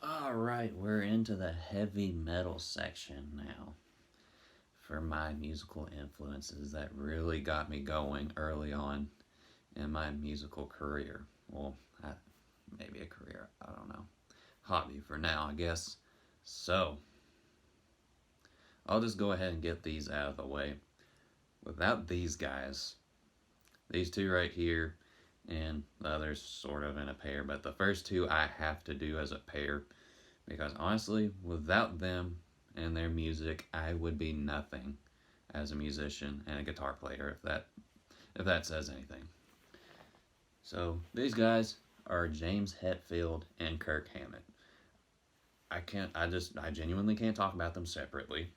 Alright, we're into the heavy metal section now for my musical influences that really got me going early on in my musical career. Well, maybe a career, I don't know. Hobby for now, I guess. So, I'll just go ahead and get these out of the way. Without these guys, these two right here, and the others sort of in a pair, but the first two I have to do as a pair because honestly, without them and their music, I would be nothing as a musician and a guitar player if that says anything. So these guys are James Hetfield and Kirk Hammett. I genuinely can't talk about them separately.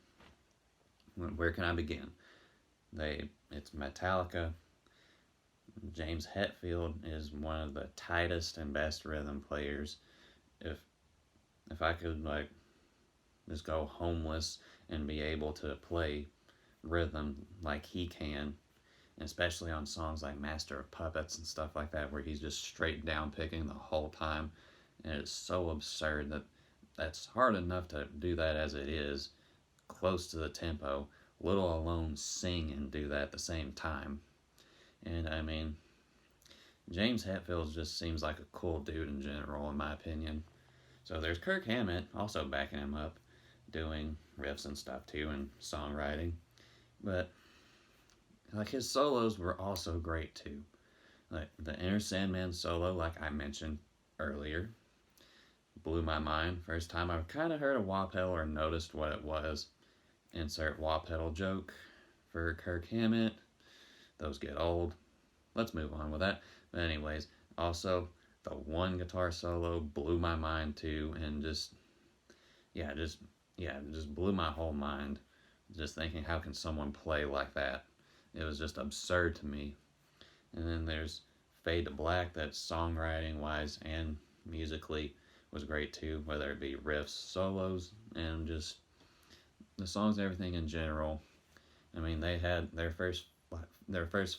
Where can I begin? It's Metallica. James Hetfield is one of the tightest and best rhythm players. If I could just go homeless and be able to play rhythm like he can, especially on songs like Master of Puppets and stuff like that, where he's just straight down picking the whole time, and it's so absurd that's hard enough to do that as it is, close to the tempo, let alone sing and do that at the same time. And I mean, James Hetfield just seems like a cool dude in general, in my opinion. So there's Kirk Hammett also backing him up, doing riffs and stuff too, and songwriting. But his solos were also great too. Like the Inner Sandman solo, like I mentioned earlier, blew my mind. First time I kind of heard a wah pedal or noticed what it was. Insert wah pedal joke for Kirk Hammett. Those get old. Let's move on with that. But anyways, also the one guitar solo blew my mind too, and just blew my whole mind. Just thinking, how can someone play like that? It was just absurd to me. And then there's Fade to Black, that songwriting wise and musically was great too, whether it be riffs, solos, and just the songs and everything in general. I mean, they had their first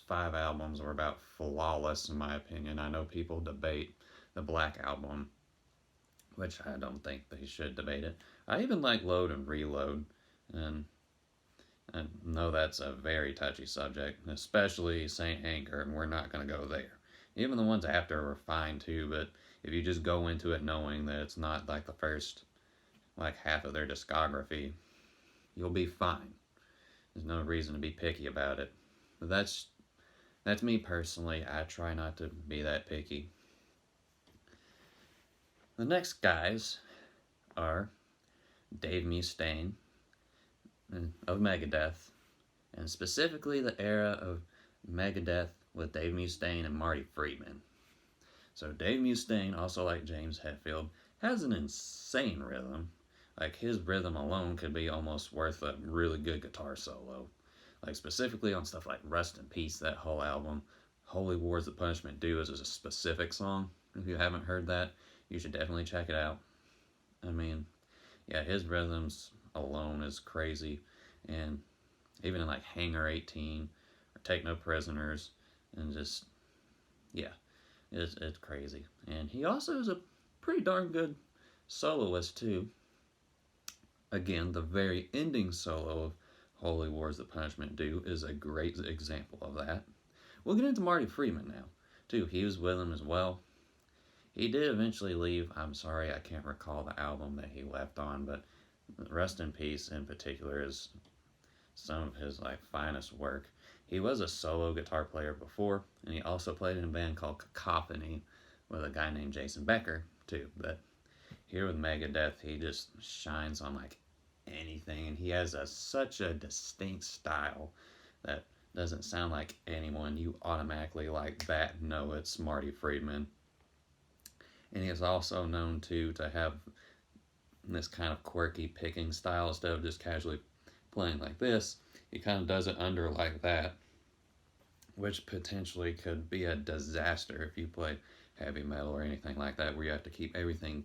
5 albums were about flawless in my opinion. I know people debate the Black Album, which I don't think they should debate it. I even like Load and Reload, and I know that's a very touchy subject, especially Saint Anger, and we're not going to go there. Even the ones after were fine too, but if you just go into it knowing that it's not like the first half of their discography, you'll be fine. There's no reason to be picky about it. But that's me personally. I try not to be that picky. The next guys are Dave Mustaine of Megadeth, and specifically the era of Megadeth with Dave Mustaine and Marty Friedman. So Dave Mustaine, also like James Hetfield, has an insane rhythm. Like his rhythm alone could be almost worth a really good guitar solo. Like specifically on stuff like Rust in Peace, that whole album. Holy Wars That Punishment Do is a specific song. If you haven't heard that, you should definitely check it out. I mean, yeah, his rhythms alone is crazy. And even in like Hangar 18 or Take No Prisoners, and just, yeah, it's crazy. And he also is a pretty darn good soloist too. Again, the very ending solo of Holy Wars That Punishment Do is a great example of that. We'll get into Marty Freeman now, too. He was with him as well. He did eventually leave. I'm sorry, I can't recall the album that he left on, but Rust in Peace in particular is some of his finest work. He was a solo guitar player before, and he also played in a band called Cacophony with a guy named Jason Becker, too. But here with Megadeth, he just shines on anything, and he has such a distinct style that doesn't sound like anyone. You automatically know it's Marty Friedman. And he is also known to have this kind of quirky picking style instead of just casually playing like this. He kind of does it under like that, which potentially could be a disaster if you play heavy metal or anything like that, where you have to keep everything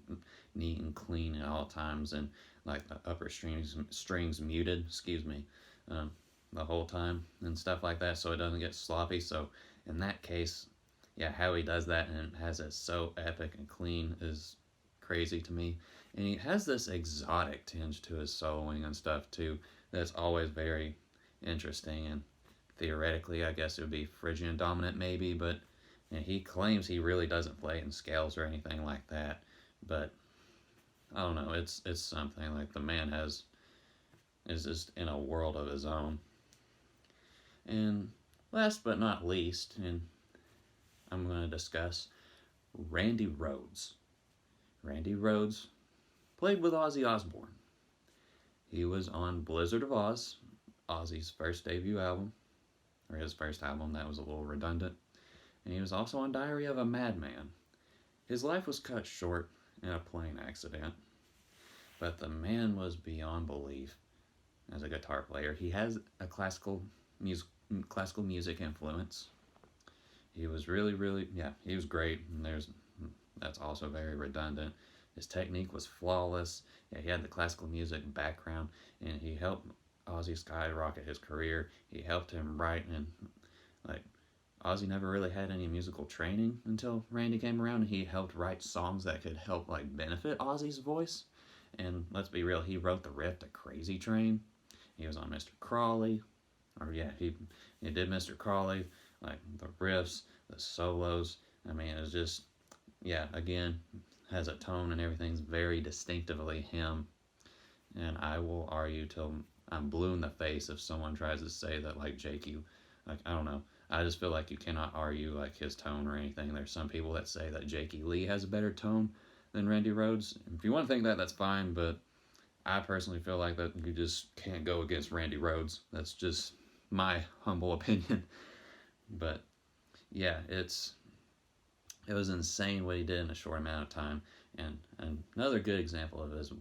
neat and clean at all times, and the upper strings muted, the whole time and stuff like that, so it doesn't get sloppy. So in that case, yeah, how he does that and has it so epic and clean is crazy to me. And he has this exotic tinge to his soloing and stuff too that's always very interesting. And theoretically, I guess it would be Phrygian dominant maybe, but he claims he really doesn't play in scales or anything like that. But I don't know, it's something. Like, the man is just in a world of his own. And last but not least, and I'm going to discuss Randy Rhodes. Randy Rhodes played with Ozzy Osbourne. He was on Blizzard of Oz, Ozzy's first debut album, or his first album. That was a little redundant. And he was also on Diary of a Madman. His life was cut short in a plane accident, but the man was beyond belief as a guitar player. He has a classical music influence. He was really, he was great. And that's also very redundant. His technique was flawless. Yeah, he had the classical music background, and he helped Ozzy skyrocket his career. He helped him write, and like, Ozzy never really had any musical training until Randy came around, and he helped write songs that could help like benefit Ozzy's voice. And let's be real, he wrote the riff to Crazy Train. He was on Mr. Crawley. He did Mr. Crawley. Like, the riffs, the solos. I mean, it was just, again, has a tone and everything's very distinctively him. And I will argue till I'm blue in the face if someone tries to say that, like, Jakey, like, I don't know. I just feel like you cannot argue, like, his tone or anything. There's some people that say that Jakey Lee has a better tone than Randy Rhodes. If you want to think that, that's fine, but I personally feel like that you just can't go against Randy Rhodes. That's just my humble opinion. But yeah, it was insane what he did in a short amount of time. And another good example of his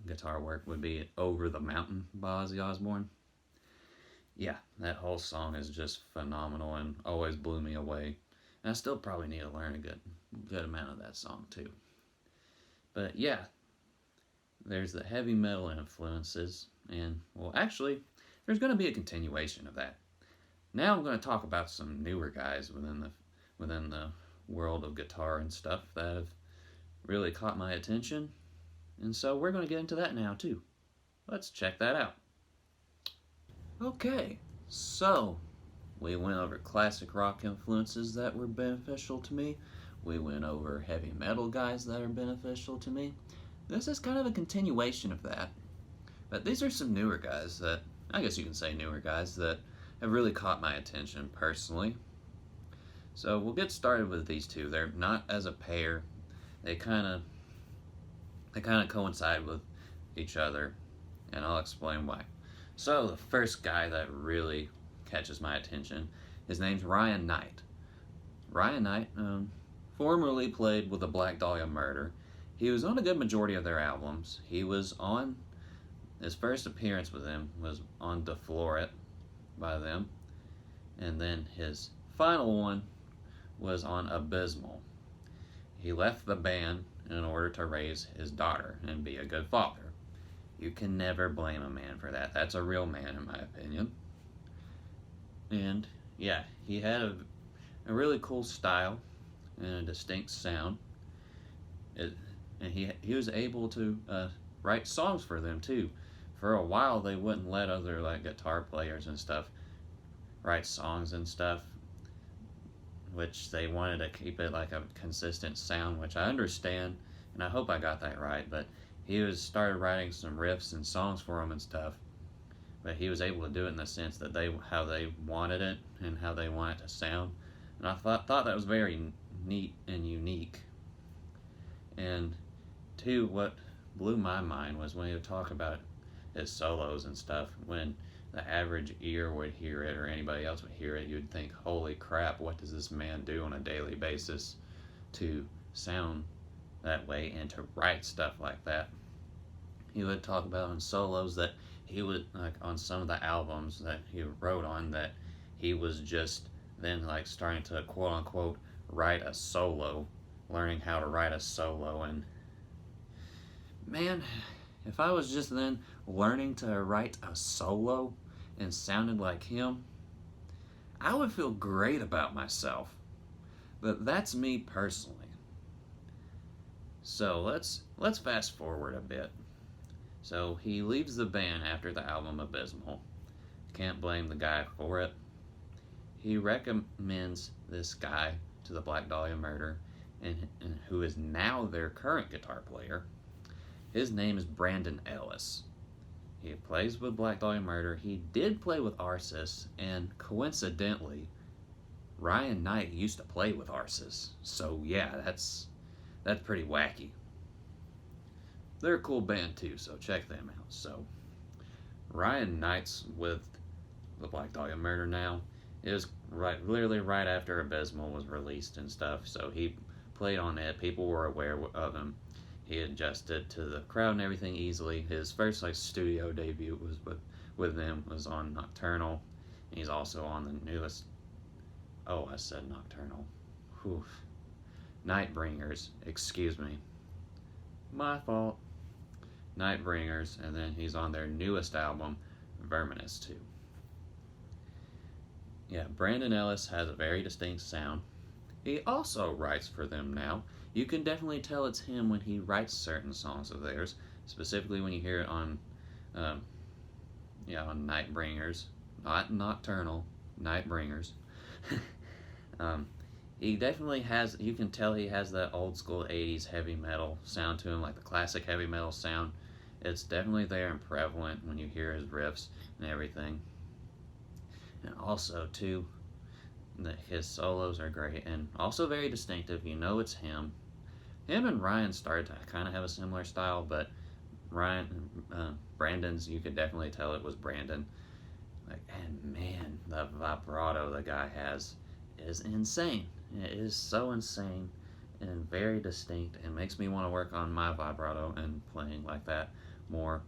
guitar work would be Over the Mountain by Ozzy Osbourne. Yeah, that whole song is just phenomenal and always blew me away. And I still probably need to learn a good amount of that song too. But yeah, there's the heavy metal influences, and well, actually, there's going to be a continuation of that. Now I'm going to talk about some newer guys within the world of guitar and stuff that have really caught my attention, and so we're going to get into that now too. Let's check that out. Okay, so we went over classic rock influences that were beneficial to me. We went over heavy metal guys that are beneficial to me. This is kind of a continuation of that. But these are some newer guys that, I guess you can say newer guys, that have really caught my attention personally. So we'll get started with these two. They're not as a pair. They kind of coincide with each other, and I'll explain why. So the first guy that really catches my attention, his name's Ryan Knight. Ryan Knight formerly played with the Black Dahlia Murder. He was on a good majority of their albums. His first appearance with them was on De Floret by them. And then his final one was on Abysmal. He left the band in order to raise his daughter and be a good father. You can never blame a man for that. That's a real man, in my opinion. And yeah, he had a really cool style and a distinct sound. And he was able to write songs for them too. For a while, they wouldn't let other like guitar players and stuff write songs and stuff, which they wanted to keep it like a consistent sound, which I understand, and I hope I got that right. But he started writing some riffs and songs for them and stuff. But he was able to do it in the sense that how they wanted it and how they want it to sound. And I thought that was very neat and unique. And two, what blew my mind was when he would talk about his solos and stuff. When the average ear would hear it, or anybody else would hear it, you'd think, holy crap, what does this man do on a daily basis to sound that way and to write stuff like that? He would talk about on solos that he would, like on some of the albums that he wrote on, that he was just then like starting to quote unquote write a solo, learning how to write a solo. And man, if I was just then learning to write a solo and sounded like him, I would feel great about myself. But that's me personally. So let's let's fast forward a bit. So he leaves the band after the album Abysmal. Can't blame the guy for it. He recommends this guy to the Black Dahlia Murder, and who is now their current guitar player. His name is Brandon Ellis. He plays with Black Dahlia Murder. He did play with Arsis, and coincidentally, Ryan Knight used to play with Arsis. So yeah, that's pretty wacky. They're a cool band too, so check them out. So Ryan Knight's with the Black Dahlia Murder now. It was literally right after Abysmal was released and stuff, so he played on it. People were aware of him. He adjusted to the crowd and everything easily. His first studio debut was with them was on Nocturnal. He's also on the newest. Oh, I said Nocturnal. Whew. Nightbringers. Excuse me. My fault. Nightbringers, and then he's on their newest album, Verminous 2. Yeah, Brandon Ellis has a very distinct sound. He also writes for them now. You can definitely tell it's him when he writes certain songs of theirs, specifically when you hear it on Nightbringers, not Nocturnal, Nightbringers. He definitely has, you can tell he has that old school 80s heavy metal sound to him, like the classic heavy metal sound. It's definitely there and prevalent when you hear his riffs and everything. And also, too, his solos are great and also very distinctive. You know it's him. Him and Ryan started to kind of have a similar style, but Brandon's, you could definitely tell it was Brandon. And man, the vibrato the guy has is insane. It is so insane and very distinct, and makes me want to work on my vibrato and playing like that more.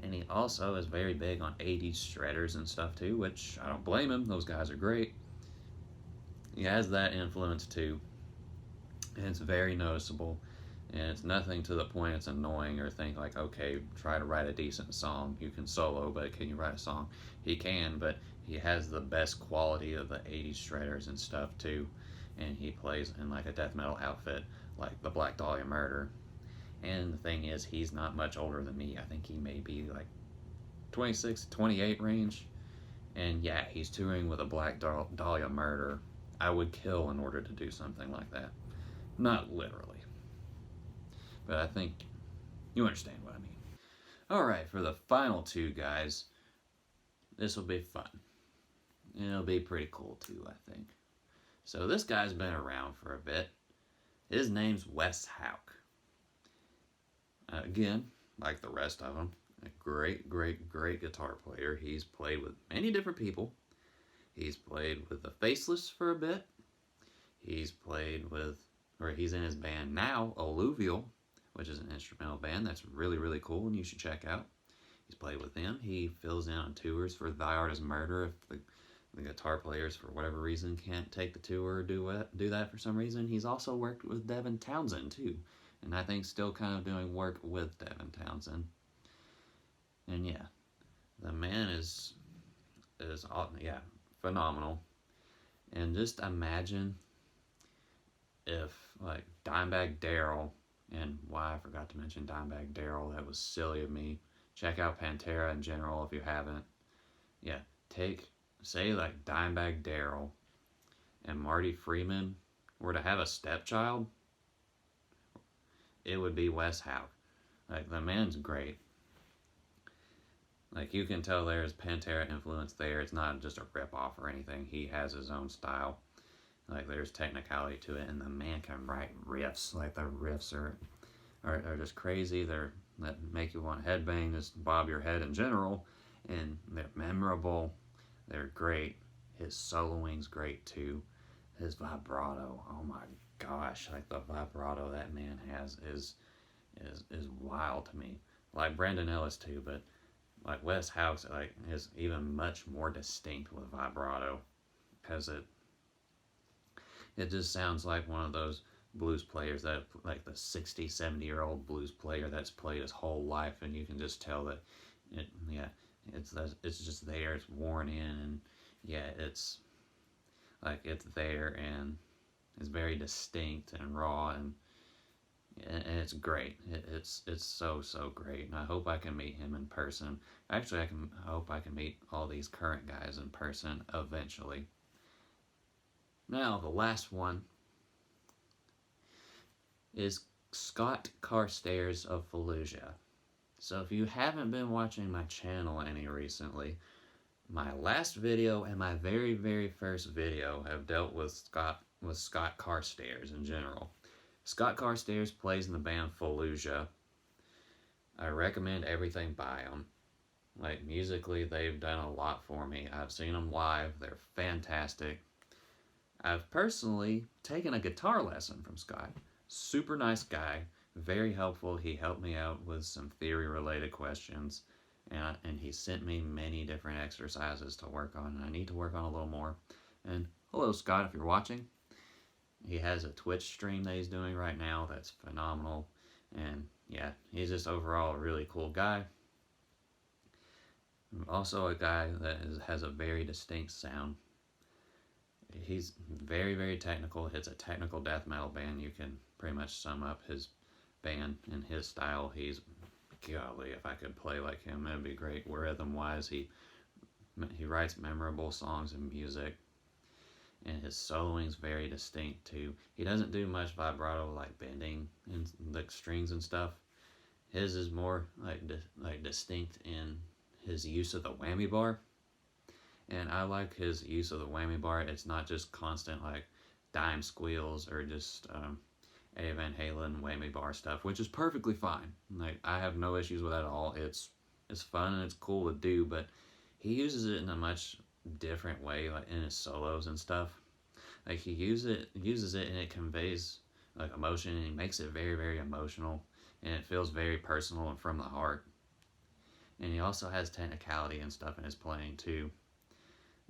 And he also is very big on 80s shredders and stuff too, which I don't blame him. Those guys are great. He has that influence too. And it's very noticeable. And it's nothing to the point it's annoying or think like, okay, try to write a decent song. You can solo, but can you write a song? He can, but he has the best quality of the 80s shredders and stuff too. And he plays in like a death metal outfit like the Black Dahlia Murder. And the thing is, he's not much older than me. I think he may be like 26, 28 range. And yeah, he's touring with a Black Dahlia Murder. I would kill in order to do something like that. Not literally. But I think you understand what I mean. Alright, for the final two guys, this will be fun. And it'll be pretty cool too, I think. So this guy's been around for a bit. His name's Wes Hauck. Again, like the rest of them, a great, great, great guitar player. He's played with many different people. He's played with the Faceless for a bit. He's played with, or he's in his band now, Alluvial, which is an instrumental band that's really, really cool and you should check out. He's played with them. He fills in on tours for Thy Art Is Murder if the guitar players, for whatever reason, can't take the tour or do that for some reason. He's also worked with Devin Townsend, too. And I think still kind of doing work with Devin Townsend. And yeah, the man is phenomenal. And just imagine if like Dimebag Darrell, and why I forgot to mention Dimebag Darrell, that was silly of me. Check out Pantera in general if you haven't. Yeah, say like Dimebag Darrell and Marty Freeman were to have a stepchild, it would be Wes Hauck. Like, the man's great. Like, you can tell there's Pantera influence there. It's not just a rip-off or anything. He has his own style. Like, there's technicality to it, and the man can write riffs. Like, the riffs are just crazy. That make you want to headbang, just bob your head in general. And they're memorable. They're great. His soloing's great, too. His vibrato, oh my gosh, like the vibrato that man has is wild to me. Like Brandon Ellis too, but like Wes Hauck is even much more distinct with vibrato, because it just sounds like one of those blues players that, like the 60, 70-year-old blues player that's played his whole life, and you can just tell that it's just there, it's worn in, and yeah, it's there and it's very distinct and raw, and and it's great. It's so great, and I hope I can meet him in person. Actually, I hope I can meet all these current guys in person eventually. Now, the last one is Scott Carstairs of Fallujah. So if you haven't been watching my channel any recently, my last video and my very first video have dealt with Scott Carstairs in general. Scott Carstairs plays in the band Fallujah. I recommend everything by them. Like, musically, they've done a lot for me. I've seen them live. They're fantastic. I've personally taken a guitar lesson from Scott. Super nice guy. Very helpful. He helped me out with some theory-related questions. And he sent me many different exercises to work on. And I need to work on a little more. And hello, Scott, if you're watching. He has a Twitch stream that he's doing right now that's phenomenal. And yeah, he's just overall a really cool guy. Also a guy that has a very distinct sound. He's very technical. It's a technical death metal band. You can pretty much sum up his band in his style. He's, golly, if I could play like him, it'd be great. Rhythm-wise, he writes memorable songs and music. And his soloing's very distinct too. He doesn't do much vibrato like bending and the strings and stuff. His is more like distinct in his use of the whammy bar. And I like his use of the whammy bar. It's not just constant like dime squeals or just Eddie Van Halen whammy bar stuff, which is perfectly fine. Like, I have no issues with that at all. It's fun and it's cool to do, but he uses it in a much different way, like in his solos and stuff. Like, he uses it and it conveys like emotion, and he makes it very emotional, and it feels very personal and from the heart. And he also has technicality and stuff in his playing too,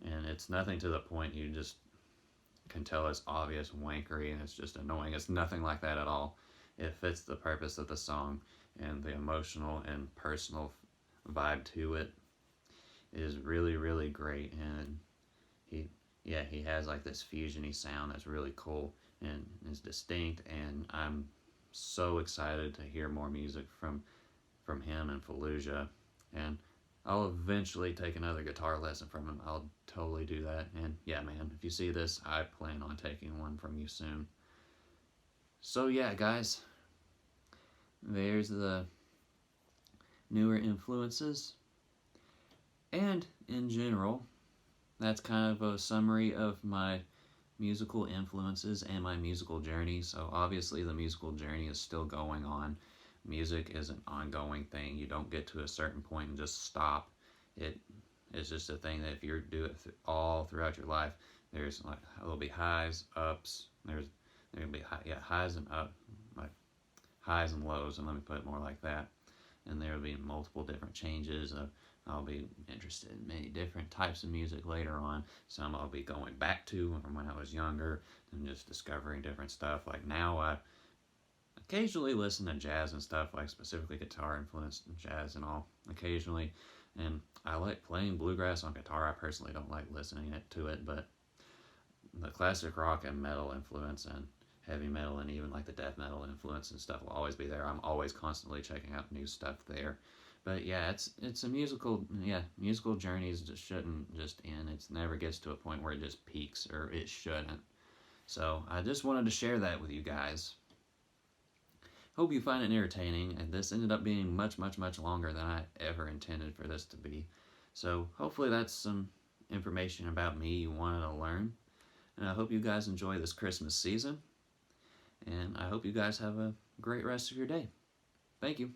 and it's nothing to the point you just can tell it's obvious wankery and it's just annoying. It's nothing like that at all. It fits the purpose of the song, and the emotional and personal vibe to it is really great. And he has like this fusiony sound that's really cool and is distinct, and I'm so excited to hear more music from him and Fallujah. And I'll eventually take another guitar lesson from him. I'll totally do that. And yeah, man, if you see this, I plan on taking one from you soon. So yeah, guys, there's the newer influences. And in general, that's kind of a summary of my musical influences and my musical journey. So obviously the musical journey is still going on. Music is an ongoing thing. You don't get to a certain point and just stop. It's just a thing that if you do it all throughout your life, there'll be highs, ups. There'll be highs and up, like highs and lows, and let me put it more like that. And there will be multiple different changes. I'll be interested in many different types of music later on. Some I'll be going back to from when I was younger and just discovering different stuff. Like now I occasionally listen to jazz and stuff, like specifically guitar influenced jazz and all, occasionally. And I like playing bluegrass on guitar. I personally don't like listening to it, but the classic rock and metal influence and heavy metal and even like the death metal influence and stuff will always be there. I'm always constantly checking out new stuff there. But yeah, it's a musical journeys just shouldn't just end. It never gets to a point where it just peaks, or it shouldn't. So I just wanted to share that with you guys. Hope you find it entertaining, and this ended up being much longer than I ever intended for this to be. So hopefully that's some information about me you wanted to learn. And I hope you guys enjoy this Christmas season. And I hope you guys have a great rest of your day. Thank you.